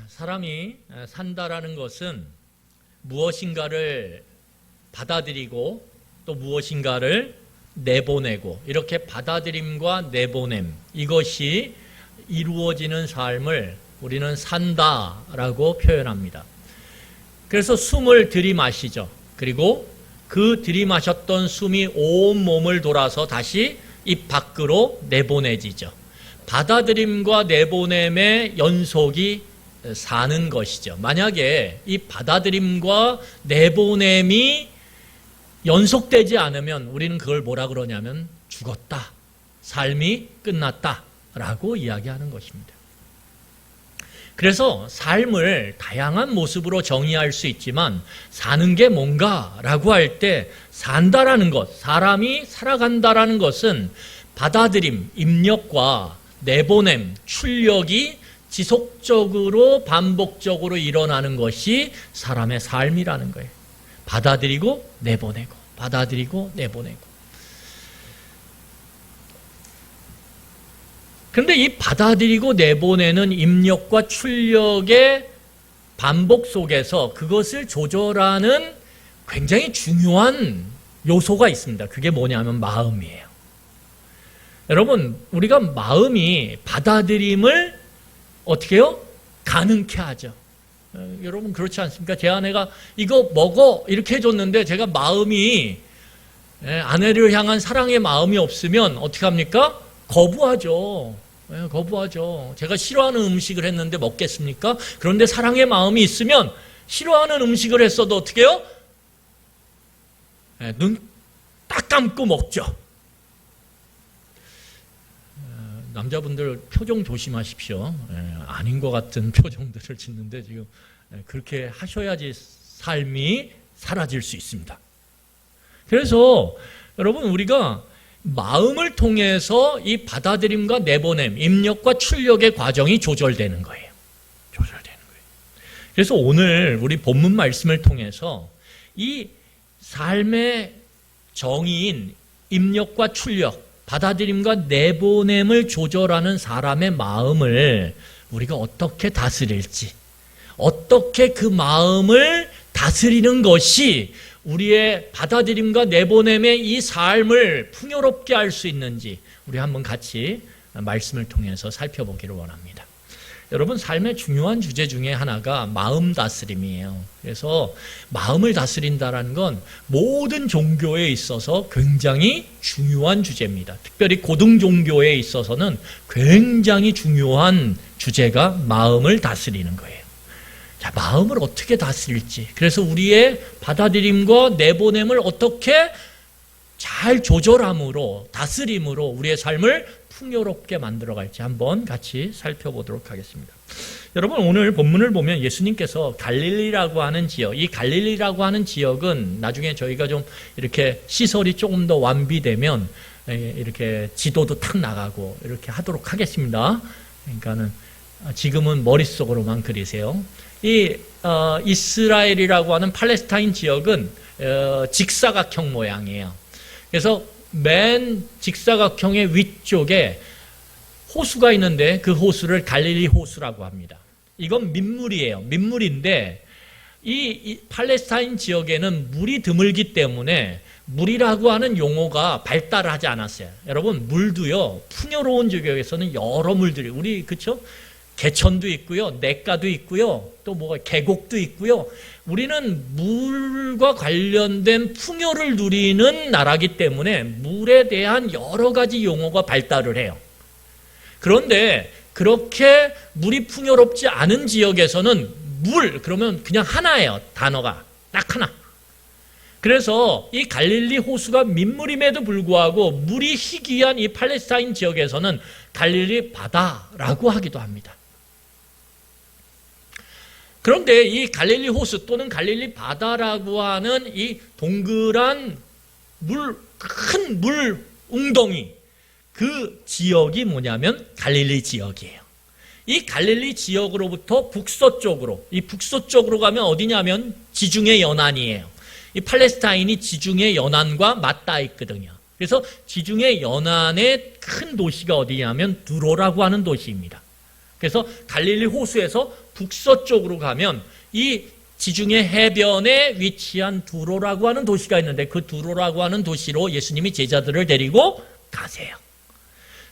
사람이 산다라는 것은 무엇인가를 받아들이고 또 무엇인가를 내보내고 이렇게 받아들임과 내보냄 이것이 이루어지는 삶을 우리는 산다라고 표현합니다. 그래서 숨을 들이마시죠. 그리고 그 들이마셨던 숨이 온 몸을 돌아서 다시 입 밖으로 내보내지죠. 받아들임과 내보냄의 연속이 사는 것이죠. 만약에 이 받아들임과 내보냄이 연속되지 않으면 우리는 그걸 뭐라 그러냐면 죽었다, 삶이 끝났다라고 이야기하는 것입니다. 그래서 삶을 다양한 모습으로 정의할 수 있지만 사는 게 뭔가라고 할 때 산다라는 것, 사람이 살아간다라는 것은 받아들임, 입력과 내보냄, 출력이 지속적으로 반복적으로 일어나는 것이 사람의 삶이라는 거예요. 받아들이고 내보내고 받아들이고 내보내고. 그런데 이 받아들이고 내보내는 입력과 출력의 반복 속에서 그것을 조절하는 굉장히 중요한 요소가 있습니다. 그게 뭐냐면 마음이에요. 여러분, 우리가 마음이 받아들임을 어떻게 해요? 가능케 하죠. 여러분 그렇지 않습니까? 제 아내가 이거 먹어 이렇게 해줬는데 제가 마음이 아내를 향한 사랑의 마음이 없으면 어떻게 합니까? 거부하죠. 거부하죠. 제가 싫어하는 음식을 했는데 먹겠습니까? 그런데 사랑의 마음이 있으면 싫어하는 음식을 했어도 어떻게 해요? 눈 딱 감고 먹죠. 남자분들 표정 조심하십시오. 아닌 것 같은 표정들을 짓는데 지금 그렇게 하셔야지 삶이 사라질 수 있습니다. 그래서 여러분 우리가 마음을 통해서 이 받아들임과 내보냄, 입력과 출력의 과정이 조절되는 거예요. 조절되는 거예요. 그래서 오늘 우리 본문 말씀을 통해서 이 삶의 정의인 입력과 출력, 받아들임과 내보냄을 조절하는 사람의 마음을 우리가 어떻게 다스릴지, 어떻게 그 마음을 다스리는 것이 우리의 받아들임과 내보냄의 이 삶을 풍요롭게 할 수 있는지 우리 한번 같이 말씀을 통해서 살펴보기를 원합니다. 여러분, 삶의 중요한 주제 중에 하나가 마음 다스림이에요. 그래서 마음을 다스린다는 건 모든 종교에 있어서 굉장히 중요한 주제입니다. 특별히 고등 종교에 있어서는 굉장히 중요한 주제가 마음을 다스리는 거예요. 자, 마음을 어떻게 다스릴지, 그래서 우리의 받아들임과 내보냄을 어떻게 잘 조절함으로, 다스림으로 우리의 삶을 풍요롭게 만들어갈지 한번 같이 살펴보도록 하겠습니다. 여러분, 오늘 본문을 보면 예수님께서 갈릴리라고 하는 지역, 이 갈릴리라고 하는 지역은 나중에 저희가 좀 이렇게 시설이 조금 더 완비되면 이렇게 지도도 탁 나가고 이렇게 하도록 하겠습니다. 그러니까는 지금은 머릿속으로만 그리세요. 이 이스라엘이라고 하는 팔레스타인 지역은 직사각형 모양이에요. 그래서 맨 직사각형의 위쪽에 호수가 있는데 그 호수를 갈릴리 호수라고 합니다. 이건 민물이에요. 민물인데 이 팔레스타인 지역에는 물이 드물기 때문에 물이라고 하는 용어가 발달하지 않았어요. 여러분, 물도요, 풍요로운 지역에서는 여러 물들이, 우리 그쵸? 개천도 있고요, 냇가도 있고요, 또 뭐가 계곡도 있고요. 우리는 물과 관련된 풍요를 누리는 나라기 때문에 물에 대한 여러 가지 용어가 발달을 해요. 그런데 그렇게 물이 풍요롭지 않은 지역에서는 물 그러면 그냥 하나예요. 단어가 딱 하나. 그래서 이 갈릴리 호수가 민물임에도 불구하고 물이 희귀한 이 팔레스타인 지역에서는 갈릴리 바다라고 하기도 합니다. 그런데 이 갈릴리 호수 또는 갈릴리 바다라고 하는 이 동그란 큰 물 웅덩이, 그 지역이 뭐냐면 갈릴리 지역이에요. 이 갈릴리 지역으로부터 북서쪽으로, 이 북서쪽으로 가면 어디냐면 지중해 연안이에요. 이 팔레스타인이 지중해 연안과 맞닿아 있거든요. 그래서 지중해 연안의 큰 도시가 어디냐면 두로라고 하는 도시입니다. 그래서 갈릴리 호수에서 북서쪽으로 가면 이 지중해 해변에 위치한 두로라고 하는 도시가 있는데 그 두로라고 하는 도시로 예수님이 제자들을 데리고 가세요.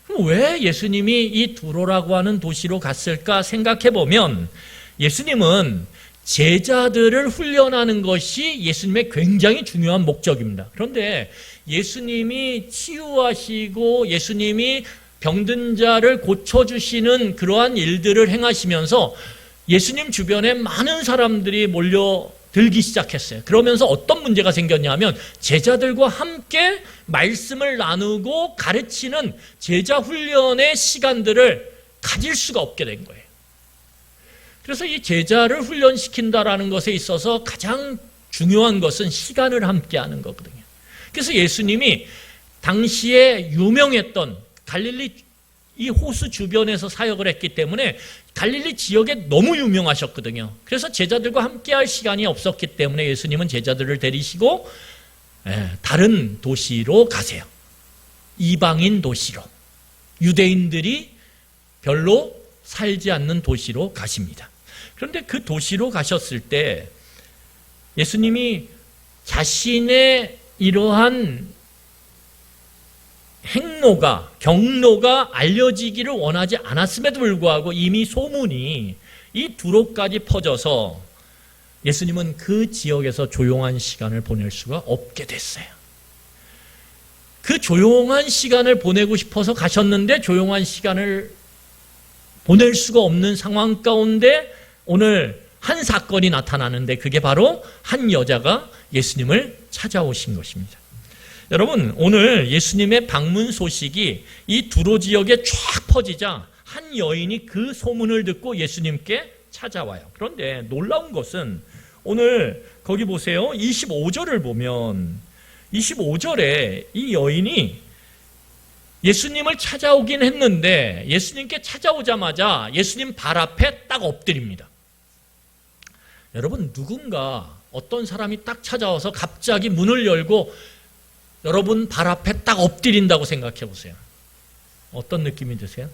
그럼 왜 예수님이 이 두로라고 하는 도시로 갔을까 생각해 보면 예수님은 제자들을 훈련하는 것이 예수님의 굉장히 중요한 목적입니다. 그런데 예수님이 치유하시고 예수님이 병든 자를 고쳐주시는 그러한 일들을 행하시면서 예수님 주변에 많은 사람들이 몰려들기 시작했어요. 그러면서 어떤 문제가 생겼냐면 제자들과 함께 말씀을 나누고 가르치는 제자 훈련의 시간들을 가질 수가 없게 된 거예요. 그래서 이 제자를 훈련시킨다라는 것에 있어서 가장 중요한 것은 시간을 함께 하는 거거든요. 그래서 예수님이 당시에 유명했던 갈릴리 이 호수 주변에서 사역을 했기 때문에 갈릴리 지역에 너무 유명하셨거든요. 그래서 제자들과 함께 할 시간이 없었기 때문에 예수님은 제자들을 데리시고 다른 도시로 가세요. 이방인 도시로. 유대인들이 별로 살지 않는 도시로 가십니다. 그런데 그 도시로 가셨을 때 예수님이 자신의 이러한 경로가 알려지기를 원하지 않았음에도 불구하고 이미 소문이 이 두로까지 퍼져서 예수님은 그 지역에서 조용한 시간을 보낼 수가 없게 됐어요. 그 조용한 시간을 보내고 싶어서 가셨는데 조용한 시간을 보낼 수가 없는 상황 가운데 오늘 한 사건이 나타나는데 그게 바로 한 여자가 예수님을 찾아오신 것입니다. 여러분, 오늘 예수님의 방문 소식이 이 두로 지역에 쫙 퍼지자 한 여인이 그 소문을 듣고 예수님께 찾아와요. 그런데 놀라운 것은 오늘 거기 보세요. 25절을 보면 25절에 이 여인이 예수님을 찾아오긴 했는데 예수님께 찾아오자마자 예수님 발 앞에 딱 엎드립니다. 여러분, 누군가 어떤 사람이 딱 찾아와서 갑자기 문을 열고 여러분 발 앞에 딱 엎드린다고 생각해 보세요. 어떤 느낌이 드세요?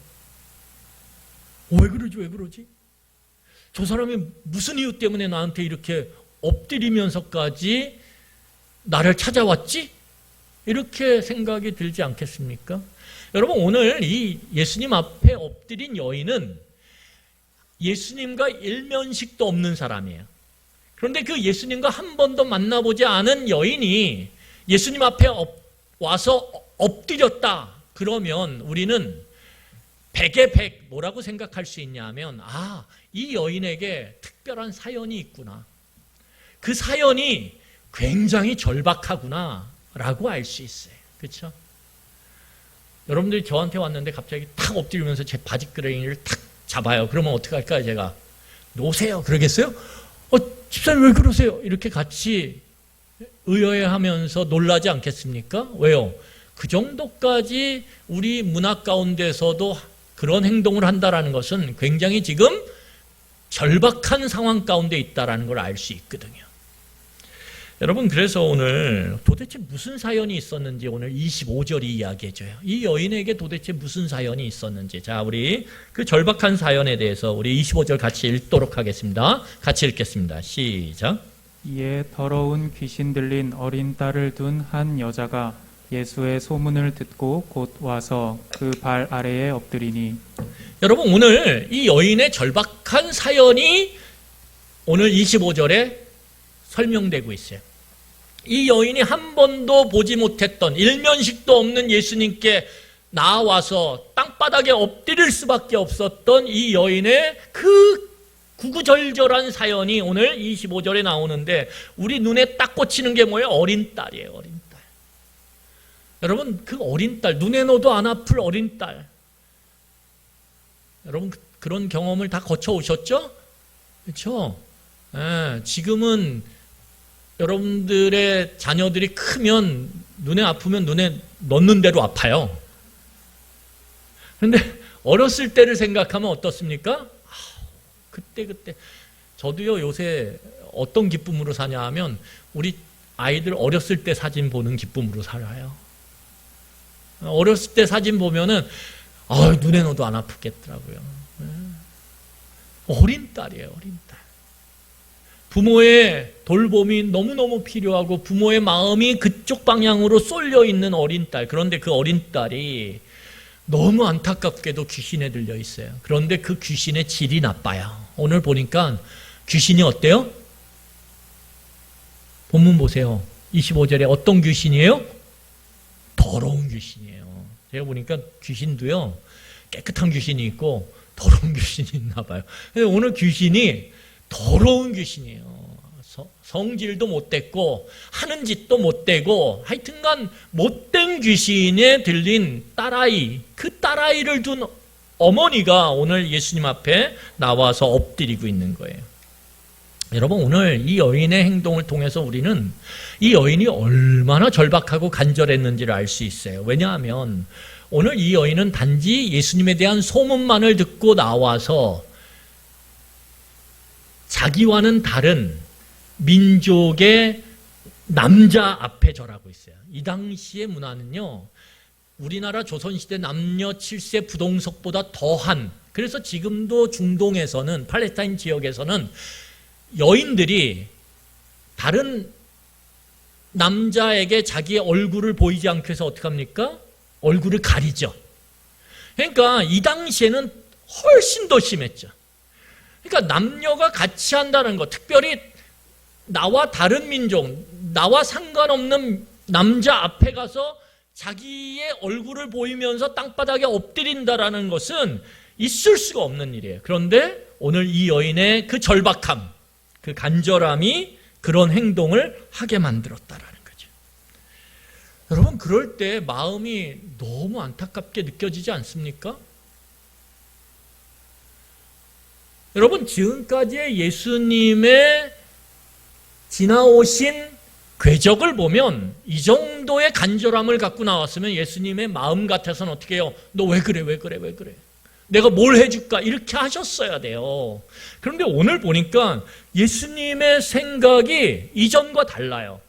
왜 그러지? 저 사람이 무슨 이유 때문에 나한테 이렇게 엎드리면서까지 나를 찾아왔지? 이렇게 생각이 들지 않겠습니까? 여러분, 오늘 이 예수님 앞에 엎드린 여인은 예수님과 일면식도 없는 사람이에요. 그런데 그 예수님과 한 번도 만나보지 않은 여인이 예수님 앞에 와서 엎드렸다. 그러면 우리는 100에 100 뭐라고 생각할 수 있냐 하면 이 여인에게 특별한 사연이 있구나. 그 사연이 굉장히 절박하구나 라고 알 수 있어요. 그렇죠? 여러분들이 저한테 왔는데 갑자기 탁 엎드리면서 제 바지끄레기를 탁 잡아요. 그러면 어떻게 할까요? 제가 놓으세요. 그러겠어요? 집사님 왜 그러세요? 이렇게 같이 의아해하면서 놀라지 않겠습니까? 왜요? 그 정도까지 우리 문화 가운데서도 그런 행동을 한다는 것은 굉장히 지금 절박한 상황 가운데 있다는 걸 알 수 있거든요. 여러분, 그래서 오늘 도대체 무슨 사연이 있었는지 오늘 25절이 이야기해줘요. 이 여인에게 도대체 무슨 사연이 있었는지. 자, 우리 그 절박한 사연에 대해서 우리 25절 같이 읽도록 하겠습니다. 같이 읽겠습니다. 시작. 이에 더러운 귀신 들린 어린 딸을 둔 한 여자가 예수의 소문을 듣고 곧 와서 그 발 아래에 엎드리니. 여러분, 오늘 이 여인의 절박한 사연이 오늘 25절에 설명되고 있어요. 이 여인이 한 번도 보지 못했던 일면식도 없는 예수님께 나와서 땅바닥에 엎드릴 수밖에 없었던 이 여인의 그 구구절절한 사연이 오늘 25절에 나오는데 우리 눈에 딱 꽂히는 게 뭐예요? 어린 딸이에요. 어린 딸. 여러분, 그 어린 딸, 눈에 넣어도 안 아플 어린 딸. 여러분, 그런 경험을 다 거쳐오셨죠? 그렇죠? 지금은 여러분들의 자녀들이 크면 눈에 아프면 눈에 넣는 대로 아파요. 그런데 어렸을 때를 생각하면 어떻습니까? 그때 저도요, 요새 어떤 기쁨으로 사냐 하면 우리 아이들 어렸을 때 사진 보는 기쁨으로 살아요. 어렸을 때 사진 보면은 눈에 넣어도 안 아프겠더라고요. 어린 딸이에요, 어린 딸. 부모의 돌봄이 너무너무 필요하고 부모의 마음이 그쪽 방향으로 쏠려 있는 어린 딸. 그런데 그 어린 딸이 너무 안타깝게도 귀신에 들려 있어요. 그런데 그 귀신의 질이 나빠요. 오늘 보니까 귀신이 어때요? 본문 보세요. 25절에 어떤 귀신이에요? 더러운 귀신이에요. 제가 보니까 귀신도요, 깨끗한 귀신이 있고 더러운 귀신이 있나 봐요. 근데 오늘 귀신이 더러운 귀신이에요. 성질도 못됐고 하는 짓도 못되고 하여튼간 못된 귀신에 들린 딸아이, 그 딸아이를 둔 어머니가 오늘 예수님 앞에 나와서 엎드리고 있는 거예요. 여러분, 오늘 이 여인의 행동을 통해서 우리는 이 여인이 얼마나 절박하고 간절했는지를 알 수 있어요. 왜냐하면 오늘 이 여인은 단지 예수님에 대한 소문만을 듣고 나와서 자기와는 다른 민족의 남자 앞에 절하고 있어요. 이 당시의 문화는요, 우리나라 조선시대 남녀 7세 부동석보다 더한, 그래서 지금도 중동에서는, 팔레스타인 지역에서는 여인들이 다른 남자에게 자기의 얼굴을 보이지 않게 해서 어떻게 합니까? 얼굴을 가리죠. 그러니까 이 당시에는 훨씬 더 심했죠. 그러니까 남녀가 같이 한다는 것, 특별히 나와 다른 민족, 나와 상관없는 남자 앞에 가서 자기의 얼굴을 보이면서 땅바닥에 엎드린다라는 것은 있을 수가 없는 일이에요. 그런데 오늘 이 여인의 그 절박함, 그 간절함이 그런 행동을 하게 만들었다라는 거죠. 여러분, 그럴 때 마음이 너무 안타깝게 느껴지지 않습니까? 여러분, 지금까지의 예수님의 지나오신 궤적을 보면 이 정도의 간절함을 갖고 나왔으면 예수님의 마음 같아서는 어떻게 해요? 너 왜 그래, 왜 그래, 왜 그래? 내가 뭘 해줄까? 이렇게 하셨어야 돼요. 그런데 오늘 보니까 예수님의 생각이 이전과 달라요.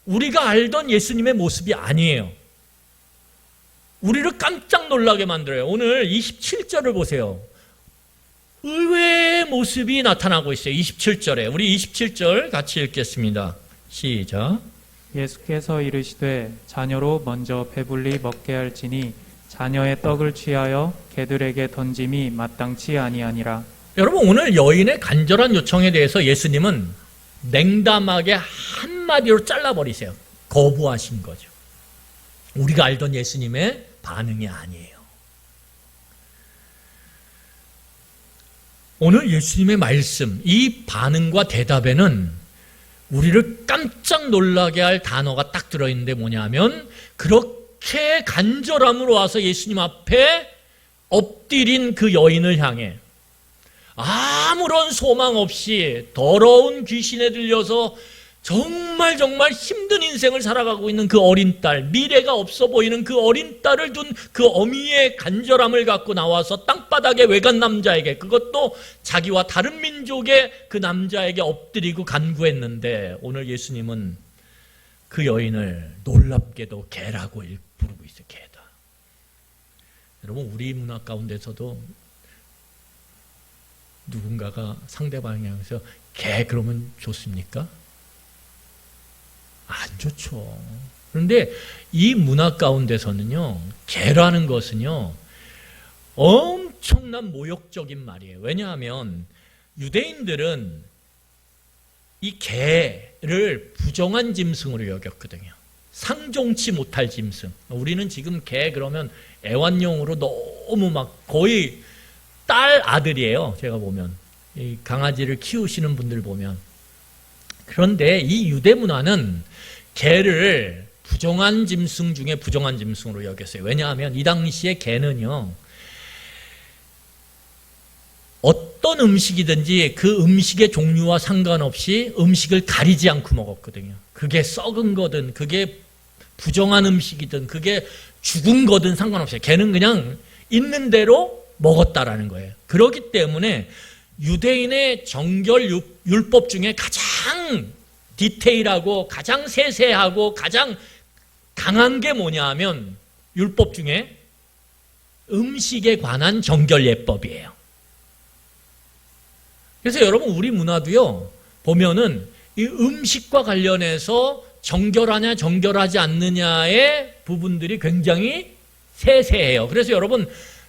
우리가 알던 예수님의 모습이 아니에요. 우리를 깜짝 놀라게 만들어요. 오늘 27절을 보세요. 의외의 모습이 나타나고 있어요. 27절에. 우리 27절 같이 읽겠습니다. 시작. 예수께서 이르시되 자녀로 먼저 배불리 먹게 할지니 자녀의 떡을 취하여 개들에게 던짐이 마땅치 아니하니라. 여러분, 오늘 여인의 간절한 요청에 대해서 예수님은 냉담하게 한마디로 잘라버리세요. 거부하신 거죠. 우리가 알던 예수님의 반응이 아니에요. 오늘 예수님의 말씀, 이 반응과 대답에는 우리를 깜짝 놀라게 할 단어가 딱 들어있는데 뭐냐면, 그렇게 간절함으로 와서 예수님 앞에 엎드린 그 여인을 향해 아무런 소망 없이 더러운 귀신에 들려서 정말 힘든 인생을 살아가고 있는 그 어린 딸, 미래가 없어 보이는 그 어린 딸을 둔 그 어미의 간절함을 갖고 나와서 땅바닥에 외간 남자에게, 그것도 자기와 다른 민족의 그 남자에게 엎드리고 간구했는데, 오늘 예수님은 그 여인을 놀랍게도 개라고 부르고 있어요. 개다. 여러분, 우리 문화 가운데서도 누군가가 상대방에 향해서 개 그러면 좋습니까? 안 좋죠. 그런데 이 문화 가운데서는요, 개라는 것은요, 엄청난 모욕적인 말이에요. 왜냐하면 유대인들은 이 개를 부정한 짐승으로 여겼거든요. 상종치 못할 짐승. 우리는 지금 개 그러면 애완용으로 너무 막 거의 딸 아들이에요. 제가 보면 이 강아지를 키우시는 분들 보면. 그런데 이 유대 문화는 개를 부정한 짐승 중에 부정한 짐승으로 여겼어요. 왜냐하면 이 당시에 개는요, 어떤 음식이든지 그 음식의 종류와 상관없이 음식을 가리지 않고 먹었거든요. 그게 썩은 거든 그게 부정한 음식이든 그게 죽은 거든 상관없어요. 개는 그냥 있는 대로 먹었다라는 거예요. 그렇기 때문에 유대인의 정결 율법 중에 가장 디테일하고 가장 세세하고 가장 강한 게 뭐냐 하면 율법 중에 음식에 관한 정결 예법이에요. 그래서 여러분 우리 문화도요 보면은 이 음식과 관련해서 정결하냐 정결하지 않느냐의 부분들이 굉장히 세세해요. 그래서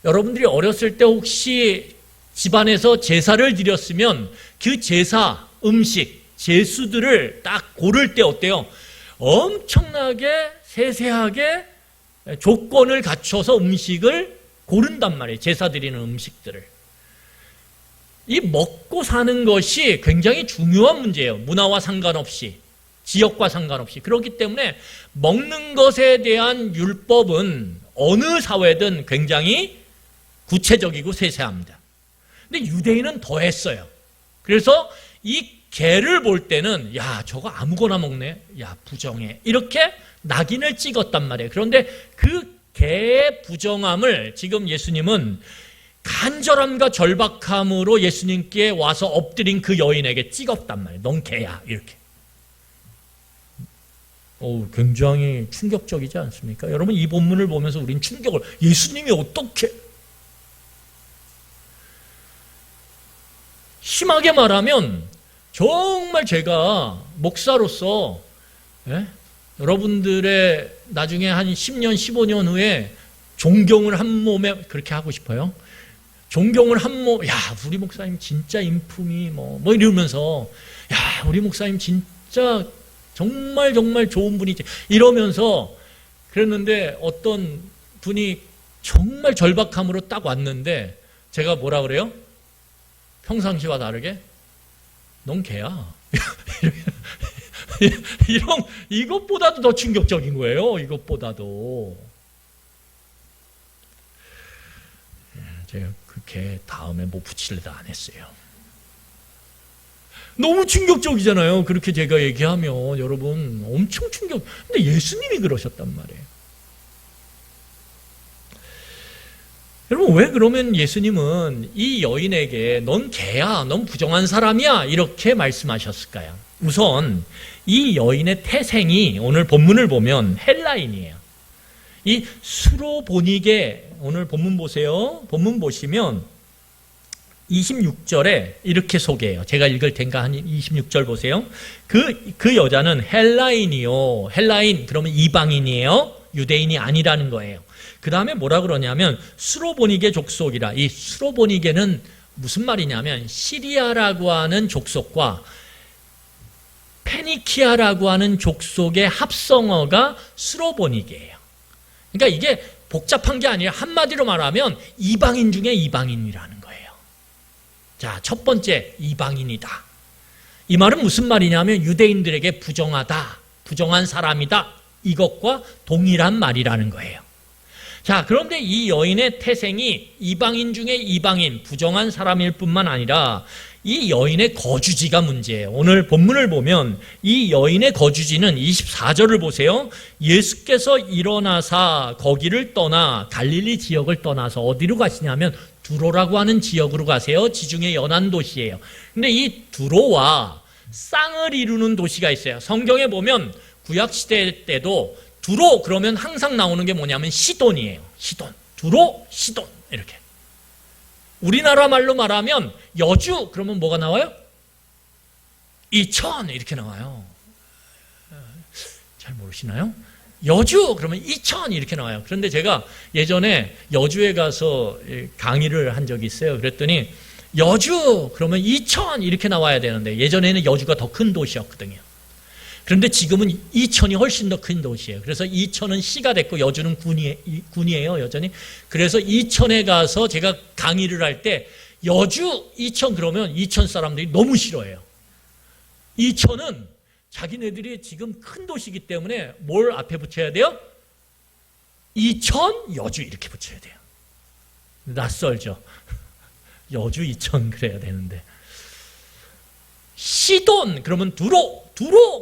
여러분들이 어렸을 때 혹시 집안에서 제사를 드렸으면 그 제사, 음식, 제수들을 딱 고를 때 어때요? 엄청나게 세세하게 조건을 갖춰서 음식을 고른단 말이에요. 제사 드리는 음식들을. 이 먹고 사는 것이 굉장히 중요한 문제예요. 문화와 상관없이, 지역과 상관없이. 그렇기 때문에 먹는 것에 대한 율법은 어느 사회든 굉장히 구체적이고 세세합니다. 근데 유대인은 더했어요. 그래서 이 개를 볼 때는 야 저거 아무거나 먹네, 야 부정해, 이렇게 낙인을 찍었단 말이에요. 그런데 그 개의 부정함을 지금 예수님은 간절함과 절박함으로 예수님께 와서 엎드린 그 여인에게 찍었단 말이에요. 넌 개야, 이렇게. 굉장히 충격적이지 않습니까? 여러분 이 본문을 보면서 우린 충격을, 예수님이 어떻게, 심하게 말하면 정말 제가 목사로서 여러분들의 나중에 한 10년, 15년 후에 존경을 한 몸에 그렇게 하고 싶어요. 존경을 한 몸, 야, 우리 목사님 진짜 인품이 뭐 이러면서, 야, 우리 목사님 진짜 정말 좋은 분이지. 이러면서 그랬는데 어떤 분이 정말 절박함으로 딱 왔는데 제가 뭐라 그래요? 평상시와 다르게 넌 개야. 이것보다도 더 충격적인 거예요. 이것보다도. 제가 그 개 다음에 뭐 붙이려다 안 했어요. 너무 충격적이잖아요. 그렇게 제가 얘기하면 여러분 엄청 충격. 근데 예수님이 그러셨단 말이에요. 여러분 왜 그러면 예수님은 이 여인에게 넌 개야, 넌 부정한 사람이야 이렇게 말씀하셨을까요? 우선 이 여인의 태생이 오늘 본문을 보면 헬라인이에요. 이 수로보니게, 오늘 본문 보세요. 본문 보시면 26절에 이렇게 소개해요. 제가 읽을 테니까 한 26절 보세요. 그 여자는 헬라인이요. 헬라인 그러면 이방인이에요. 유대인이 아니라는 거예요. 그 다음에 뭐라 그러냐면 수로보니게 족속이라. 이 수로보니게는 무슨 말이냐면 시리아라고 하는 족속과 페니키아라고 하는 족속의 합성어가 수로보니게예요. 그러니까 이게 복잡한 게 아니라 한마디로 말하면 이방인 중에 이방인이라는 거예요. 자, 첫 번째 이방인이다. 이 말은 무슨 말이냐면 유대인들에게 부정하다, 부정한 사람이다, 이것과 동일한 말이라는 거예요. 자, 그런데 이 여인의 태생이 이방인 중에 이방인, 부정한 사람일 뿐만 아니라 이 여인의 거주지가 문제예요. 오늘 본문을 보면 이 여인의 거주지는 24절을 보세요. 예수께서 일어나사 거기를 떠나 갈릴리 지역을 떠나서 어디로 가시냐면 두로라고 하는 지역으로 가세요. 지중해 연안 도시예요. 근데 이 두로와 쌍을 이루는 도시가 있어요. 성경에 보면 구약시대 때도 두로 그러면 항상 나오는 게 뭐냐면 시돈이에요. 시돈. 두로, 시돈. 이렇게. 우리나라 말로 말하면 여주 그러면 뭐가 나와요? 이천 이렇게 나와요. 잘 모르시나요? 여주 그러면 이천 이렇게 나와요. 그런데 제가 예전에 여주에 가서 강의를 한 적이 있어요. 그랬더니 여주 그러면 이천 이렇게 나와야 되는데 예전에는 여주가 더 큰 도시였거든요. 그런데 지금은 이천이 훨씬 더 큰 도시예요. 그래서 이천은 시가 됐고 여주는 군이에요, 여전히. 그래서 이천에 가서 제가 강의를 할 때 여주, 이천 그러면 이천 사람들이 너무 싫어해요. 이천은 자기네들이 지금 큰 도시이기 때문에 뭘 앞에 붙여야 돼요? 이천, 여주 이렇게 붙여야 돼요. 낯설죠? 여주, 이천 그래야 되는데. 시돈 그러면 두로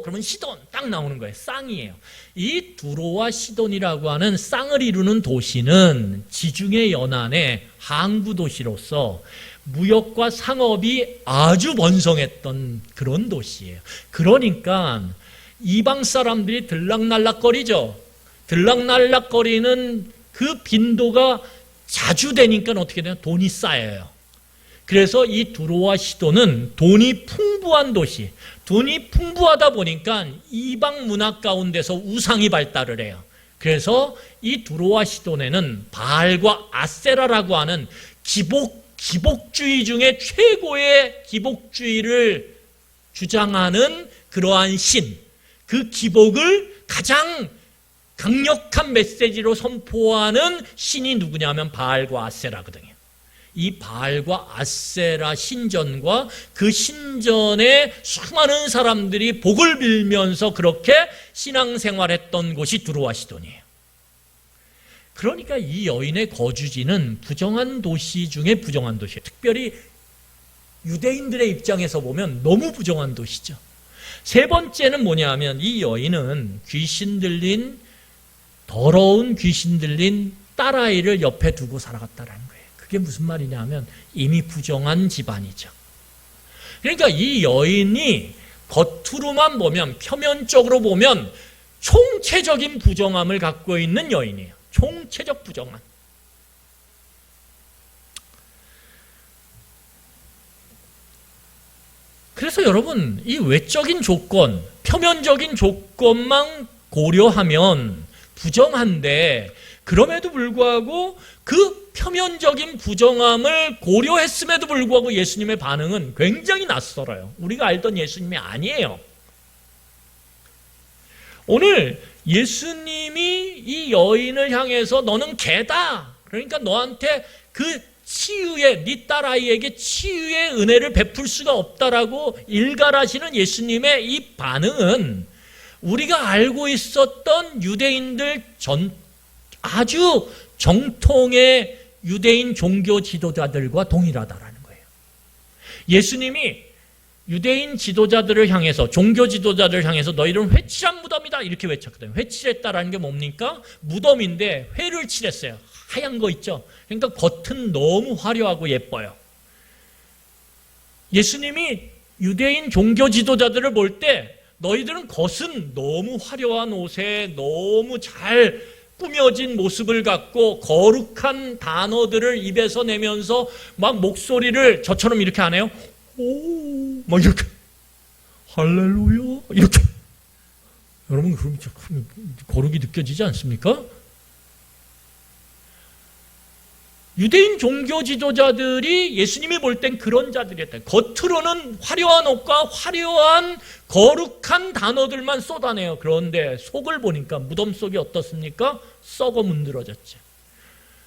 그러면 시돈 딱 나오는 거예요. 쌍이에요. 이 두로와 시돈이라고 하는 쌍을 이루는 도시는 지중해 연안의 항구 도시로서 무역과 상업이 아주 번성했던 그런 도시예요. 그러니까 이방 사람들이 들락날락거리죠. 들락날락거리는 그 빈도가 자주 되니까 어떻게 돼요? 돈이 쌓여요. 그래서 이 두로와 시돈은 돈이 풍부한 도시, 돈이 풍부하다 보니까 이방 문화 가운데서 우상이 발달을 해요. 그래서 이 두로와 시돈에는 바알과 아세라라고 하는 기복주의 중에 최고의 기복주의를 주장하는 그러한 신, 그 기복을 가장 강력한 메시지로 선포하는 신이 누구냐면 바알과 아세라거든요. 이 바알과 아세라 신전과 그 신전에 수많은 사람들이 복을 빌면서 그렇게 신앙생활했던 곳이 두로와 시돈이에요. 그러니까 이 여인의 거주지는 부정한 도시 중에 부정한 도시예요. 특별히 유대인들의 입장에서 보면 너무 부정한 도시죠. 세 번째는 뭐냐 하면 이 여인은 더러운 귀신 들린 딸아이를 옆에 두고 살아갔다라는 거예요. 그게 무슨 말이냐 하면 이미 부정한 집안이죠. 그러니까 이 여인이 겉으로만 보면, 표면적으로 보면 총체적인 부정함을 갖고 있는 여인이에요. 총체적 부정함. 그래서 여러분, 이 외적인 조건, 표면적인 조건만 고려하면 부정한데, 그럼에도 불구하고 그 표면적인 부정함을 고려했음에도 불구하고 예수님의 반응은 굉장히 낯설어요. 우리가 알던 예수님이 아니에요. 오늘 예수님이 이 여인을 향해서 너는 개다, 그러니까 너한테 그 치유의, 네 딸아이에게 치유의 은혜를 베풀 수가 없다라고 일갈하시는 예수님의 이 반응은 우리가 알고 있었던 유대인들 아주 정통의 유대인 종교 지도자들과 동일하다라는 거예요. 예수님이 유대인 지도자들을 향해서, 종교 지도자들을 향해서 너희들은 회칠한 무덤이다 이렇게 외쳤거든요. 회칠했다라는 게 뭡니까? 무덤인데 회를 칠했어요. 하얀 거 있죠. 그러니까 겉은 너무 화려하고 예뻐요. 예수님이 유대인 종교 지도자들을 볼 때 너희들은 겉은 너무 화려한 옷에 너무 잘 꾸며진 모습을 갖고 거룩한 단어들을 입에서 내면서 막 목소리를 저처럼 이렇게 안 해요? 오, 막 이렇게 할렐루야 이렇게. 여러분 그럼 거룩이 느껴지지 않습니까? 유대인 종교 지도자들이 예수님이 볼 땐 그런 자들이었다. 겉으로는 화려한 옷과 화려한 거룩한 단어들만 쏟아내요. 그런데 속을 보니까 무덤 속이 어떻습니까? 썩어 문드러졌죠.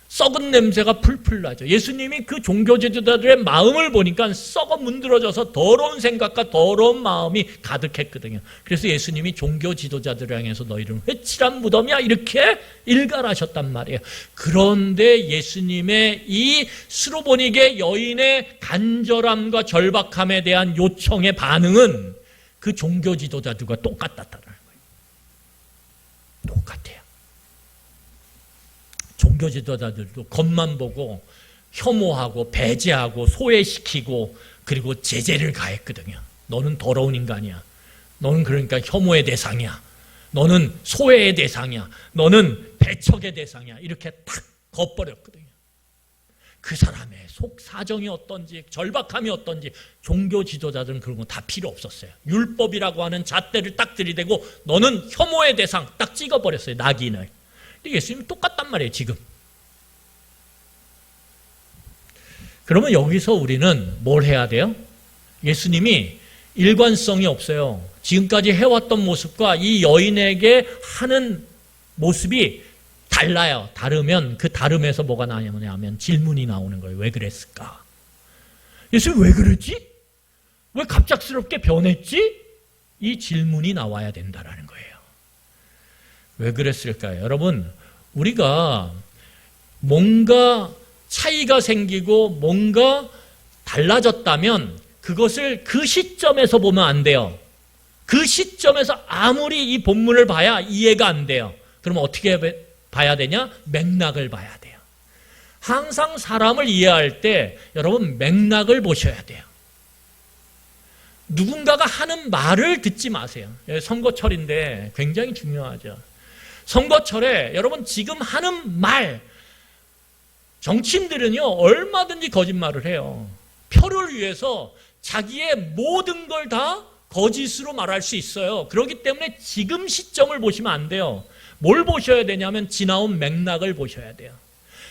썩은 냄새가 풀풀 나죠. 예수님이 그 종교 지도자들의 마음을 보니까 썩어 문드러져서 더러운 생각과 더러운 마음이 가득했거든요. 그래서 예수님이 종교 지도자들을 향해서 너희들은 회칠한 무덤이야 이렇게 일갈하셨단 말이에요. 그런데 예수님의 이 스로보니게 여인의 간절함과 절박함에 대한 요청의 반응은 그 종교 지도자들과 똑같았다는 거예요. 똑같아요. 종교 지도자들도 겉만 보고 혐오하고 배제하고 소외시키고 그리고 제재를 가했거든요. 너는 더러운 인간이야. 너는 그러니까 혐오의 대상이야. 너는 소외의 대상이야. 너는 배척의 대상이야. 이렇게 탁 겉버렸거든요. 그 사람의 속 사정이 어떤지, 절박함이 어떤지 종교 지도자들은 그런 거 다 필요 없었어요. 율법이라고 하는 잣대를 딱 들이대고 너는 혐오의 대상 딱 찍어버렸어요. 낙인을. 예수님이 똑같단 말이에요, 지금. 그러면 여기서 우리는 뭘 해야 돼요? 예수님이 일관성이 없어요. 지금까지 해왔던 모습과 이 여인에게 하는 모습이 달라요. 다르면 그 다름에서 뭐가 나냐면 질문이 나오는 거예요. 왜 그랬을까? 예수님 왜 그랬지? 왜 갑작스럽게 변했지? 이 질문이 나와야 된다라는 거예요. 왜 그랬을까요? 여러분, 우리가 뭔가 차이가 생기고 뭔가 달라졌다면 그것을 그 시점에서 보면 안 돼요. 그 시점에서 아무리 이 본문을 봐야 이해가 안 돼요. 그러면 어떻게 봐야 되냐? 맥락을 봐야 돼요. 항상 사람을 이해할 때 여러분 맥락을 보셔야 돼요. 누군가가 하는 말을 듣지 마세요. 선거철인데 굉장히 중요하죠. 선거철에 여러분 지금 하는 말, 정치인들은요 얼마든지 거짓말을 해요. 표를 위해서 자기의 모든 걸 다 거짓으로 말할 수 있어요. 그렇기 때문에 지금 시점을 보시면 안 돼요. 뭘 보셔야 되냐면 지나온 맥락을 보셔야 돼요.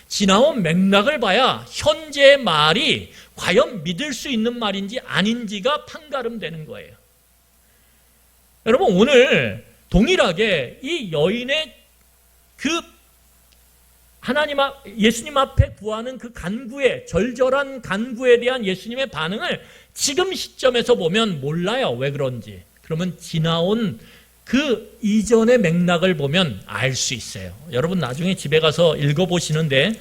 지나온 맥락을 봐야 현재의 말이 과연 믿을 수 있는 말인지 아닌지가 판가름되는 거예요. 여러분, 오늘 동일하게 이 여인의 그 예수님 앞에 구하는 그 간구에, 절절한 간구에 대한 예수님의 반응을 지금 시점에서 보면 몰라요. 왜 그런지. 그러면 지나온 그 이전의 맥락을 보면 알 수 있어요. 여러분 나중에 집에 가서 읽어보시는데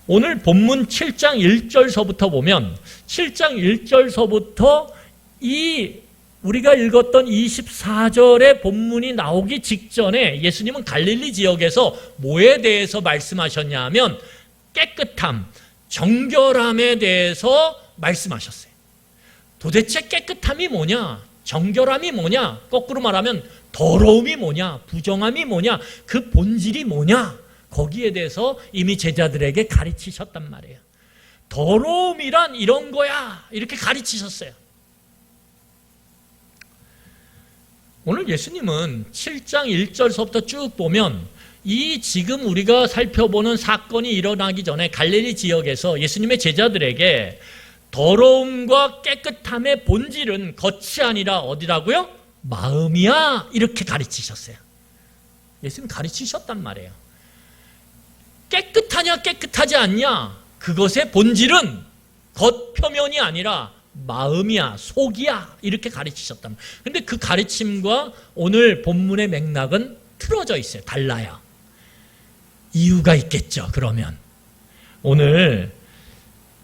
오늘 본문 7장 1절서부터 보면 7장 1절서부터 이 우리가 읽었던 24절의 본문이 나오기 직전에 예수님은 갈릴리 지역에서 뭐에 대해서 말씀하셨냐 하면 깨끗함, 정결함에 대해서 말씀하셨어요. 도대체 깨끗함이 뭐냐? 정결함이 뭐냐? 거꾸로 말하면 더러움이 뭐냐? 부정함이 뭐냐? 그 본질이 뭐냐? 거기에 대해서 이미 제자들에게 가르치셨단 말이에요. 더러움이란 이런 거야. 이렇게 가르치셨어요. 오늘 예수님은 7장 1절서부터 쭉 보면 이 지금 우리가 살펴보는 사건이 일어나기 전에 갈릴리 지역에서 예수님의 제자들에게 더러움과 깨끗함의 본질은 겉이 아니라 어디라고요? 마음이야. 이렇게 가르치셨어요. 예수님 가르치셨단 말이에요. 깨끗하냐 깨끗하지 않냐? 그것의 본질은 겉 표면이 아니라 마음이야, 속이야. 이렇게 가르치셨단 말이에요. 근데 그 가르침과 오늘 본문의 맥락은 틀어져 있어요. 달라요. 이유가 있겠죠. 그러면 오늘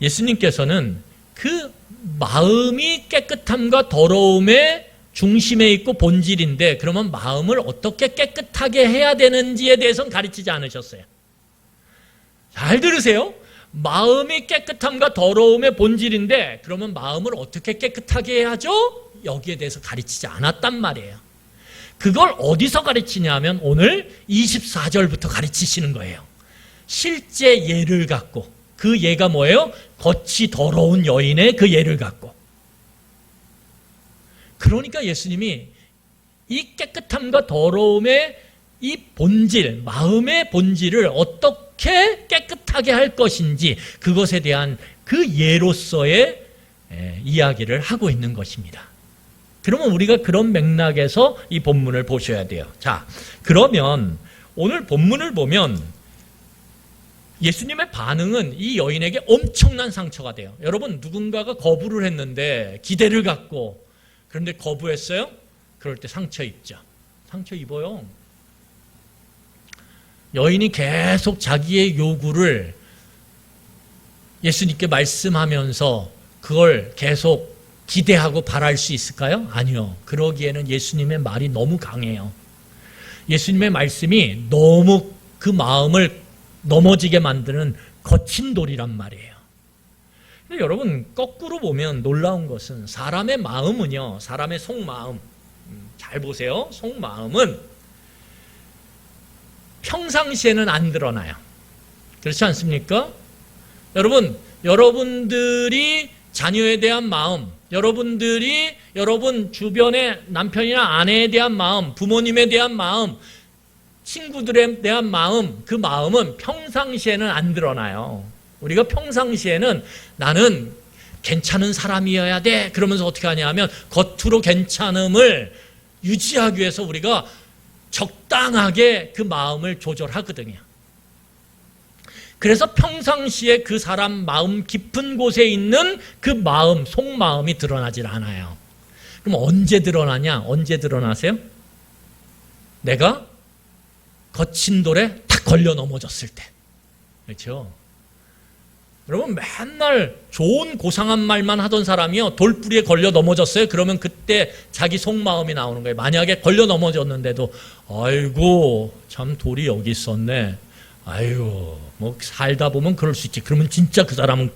예수님께서는 그 마음이 깨끗함과 더러움의 중심에 있고 본질인데 그러면 마음을 어떻게 깨끗하게 해야 되는지에 대해서는 가르치지 않으셨어요. 잘 들으세요. 마음이 깨끗함과 더러움의 본질인데 그러면 마음을 어떻게 깨끗하게 해야죠? 여기에 대해서 가르치지 않았단 말이에요. 그걸 어디서 가르치냐 하면 오늘 24절부터 가르치시는 거예요. 실제 예를 갖고 그 예가 뭐예요? 겉이 더러운 여인의 그 예를 갖고. 그러니까 예수님이 이 깨끗함과 더러움의 이 본질, 마음의 본질을 어떻게 깨끗하게 할 것인지 그것에 대한 그 예로서의 이야기를 하고 있는 것입니다. 그러면 우리가 그런 맥락에서 이 본문을 보셔야 돼요. 자, 그러면 오늘 본문을 보면 예수님의 반응은 이 여인에게 엄청난 상처가 돼요. 여러분, 누군가가 거부를 했는데 기대를 갖고 그런데 거부했어요? 그럴 때 상처 입죠. 상처 입어요. 여인이 계속 자기의 요구를 예수님께 말씀하면서 그걸 계속 기대하고 바랄 수 있을까요? 아니요. 그러기에는 예수님의 말이 너무 강해요. 예수님의 말씀이 너무 그 마음을 넘어지게 만드는 거친 돌이란 말이에요. 근데 여러분, 거꾸로 보면 놀라운 것은 사람의 마음은요, 사람의 속마음, 잘 보세요. 속마음은 평상시에는 안 드러나요. 그렇지 않습니까? 여러분들이 자녀에 대한 마음, 여러분들이 여러분 주변의 남편이나 아내에 대한 마음, 부모님에 대한 마음, 친구들에 대한 마음, 그 마음은 평상시에는 안 드러나요. 우리가 평상시에는 나는 괜찮은 사람이어야 돼. 그러면서 어떻게 하냐 하면 겉으로 괜찮음을 유지하기 위해서 우리가 적당하게 그 마음을 조절하거든요. 그래서 평상시에 그 사람 마음 깊은 곳에 있는 그 마음, 속마음이 드러나질 않아요. 그럼 언제 드러나냐? 언제 드러나세요? 내가 거친 돌에 탁 걸려 넘어졌을 때. 그렇죠? 여러분, 맨날 좋은 고상한 말만 하던 사람이요, 돌뿌리에 걸려 넘어졌어요. 그러면 그때 자기 속마음이 나오는 거예요. 만약에 걸려 넘어졌는데도 아이고 참 돌이 여기 있었네. 아이고 뭐 살다 보면 그럴 수 있지. 그러면 진짜 그 사람은